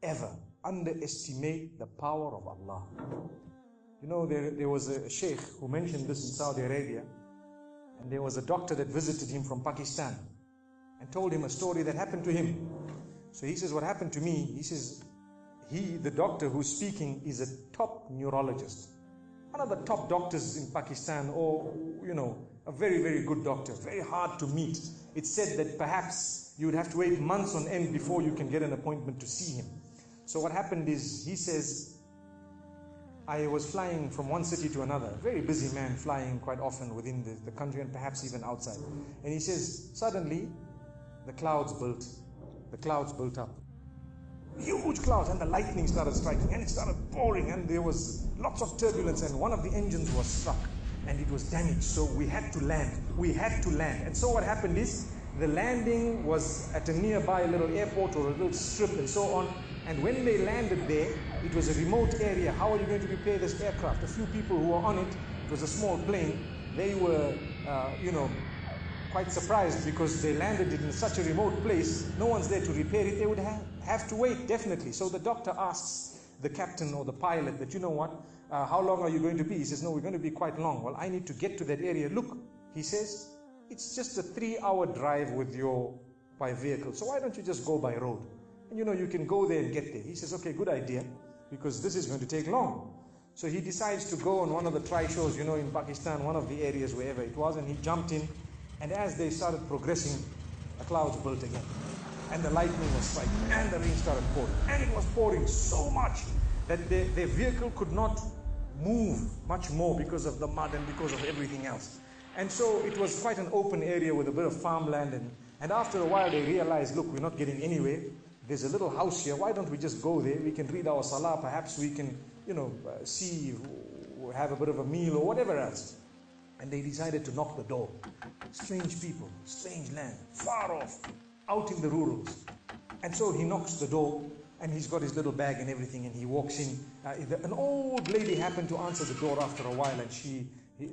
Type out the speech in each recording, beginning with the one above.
ever underestimate the power of Allah. You know, there was a Sheikh who mentioned this in Saudi Arabia, and there was a doctor that visited him from Pakistan and told him a story that happened to him. So he says, what happened to me, he says, the doctor who's speaking is a top neurologist, one of the top doctors in Pakistan, or, you know, a very, very good doctor, very hard to meet. It's said that perhaps you would have to wait months on end before you can get an appointment to see him. So what happened is, he says, I was flying from one city to another, a very busy man, flying quite often within the country and perhaps even outside. And he says, suddenly the clouds built up. Huge clouds, and the lightning started striking, and it started pouring, and there was lots of turbulence, and one of the engines was struck and it was damaged. So we had to land. And so what happened is, the landing was at a nearby little airport or a little strip and so on. And when they landed there, it was a remote area. How are you going to repair this aircraft? A few people who were on it, it was a small plane, they were, quite surprised because they landed it in such a remote place. No one's there to repair it. They would have to wait, definitely. So the doctor asks the captain or the pilot that, you know what, how long are you going to be? He says, no, we're going to be quite long. Well, I need to get to that area. Look, he says, it's just a 3-hour drive by vehicle. So why don't you just go by road? And you know, you can go there and get there. He says, okay, good idea, because this is going to take long. So he decides to go on one of the tri-shows, you know, in Pakistan, one of the areas, wherever it was, and he jumped in. And as they started progressing, the clouds built again. And the lightning was striking, and the rain started pouring. And it was pouring so much that their vehicle could not move much more because of the mud and because of everything else. And so it was quite an open area with a bit of farmland. And after a while they realized, look, we're not getting anywhere. There's a little house here. Why don't we just go there? We can read our salah. Perhaps we can, see, have a bit of a meal or whatever else. And they decided to knock the door. Strange people, strange land, far off, out in the rurals. And so he knocks the door, and he's got his little bag and everything, and he walks in. An old lady happened to answer the door after a while, and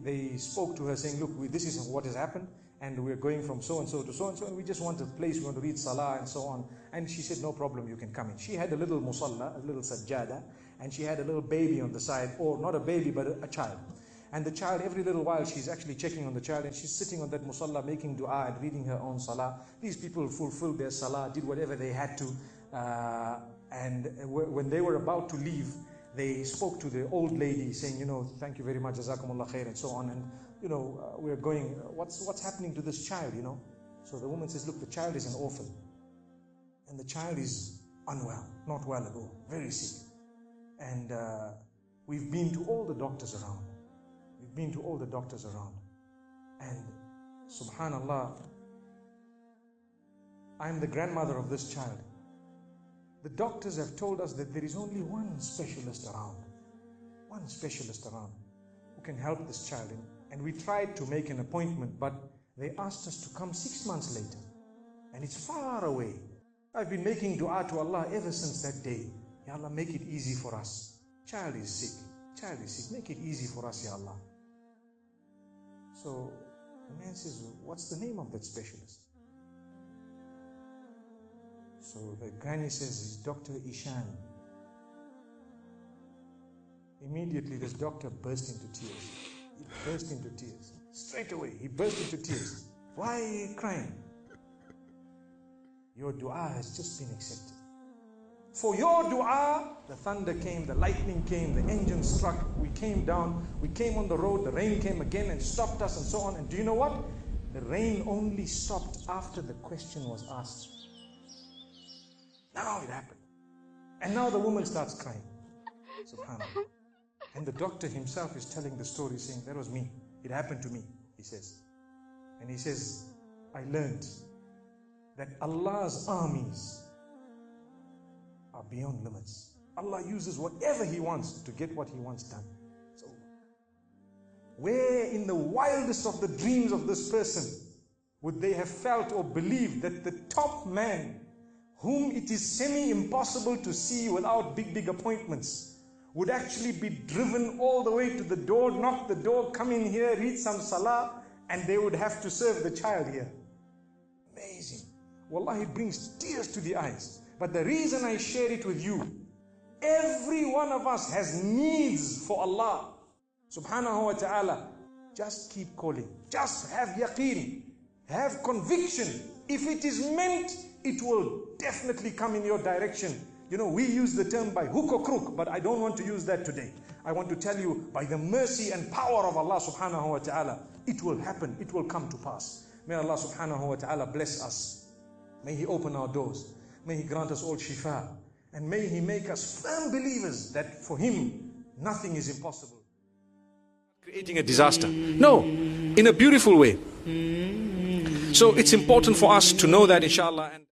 they spoke to her saying, look, this is what has happened, and we're going from so-and-so to so-and-so, and we just want a place, we want to read salah and so on. And she said, no problem, you can come in. She had a little musalla, a little sajjada, and she had a little baby on the side, or not a baby, but a child. And the child, every little while, she's actually checking on the child, and she's sitting on that musalla, making dua and reading her own salah. These people fulfilled their salah, did whatever they had to. And when they were about to leave, they spoke to the old lady saying, thank you very much, jazakumullah khair, and so on. And, we're going, what's happening to this child, So the woman says, look, the child is an orphan. And the child is unwell, not well at all, very sick. And we've been to all the doctors around. And subhanallah, I'm the grandmother of this child. The doctors have told us that there is only one specialist around who can help this child. And we tried to make an appointment, but they asked us to come 6 months later. And it's far away. I've been making dua to Allah ever since that day. Ya Allah, make it easy for us. Child is sick. Make it easy for us, Ya Allah. So the man says, what's the name of that specialist? So the granny says, it's Dr. Ishan. Immediately this doctor burst into tears. Straight away, he burst into tears. Why are you crying? Your dua has just been accepted. For your dua, the thunder came, the lightning came, the engine struck, we came down, we came on the road, the rain came again and stopped us and so on. And do you know what? The rain only stopped after the question was asked. Now it happened. And now the woman starts crying. Subhanallah. And the doctor himself is telling the story, saying, that was me. It happened to me, he says. And he says, I learned that Allah's armies are beyond limits. Allah uses whatever He wants to get what He wants done. So, where in the wildest of the dreams of this person would they have felt or believed that the top man, whom it is semi-impossible to see without big appointments, would actually be driven all the way to the door, knock the door, come in here, read some salah, and they would have to serve the child here. Amazing. Wallahi, it brings tears to the eyes. But the reason I share it with you, every one of us has needs for Allah subhanahu wa ta'ala. Just keep calling. Just have yaqeen. Have conviction. If it is meant, it will definitely come in your direction. You know, we use the term by hook or crook, but I don't want to use that today. I want to tell you, by the mercy and power of Allah subhanahu wa ta'ala, it will happen. It will come to pass. May Allah subhanahu wa ta'ala bless us. May He open our doors. May He grant us all shifa. And may He make us firm believers that for Him, nothing is impossible. Creating a disaster. No, in a beautiful way. So it's important for us to know that, inshallah. And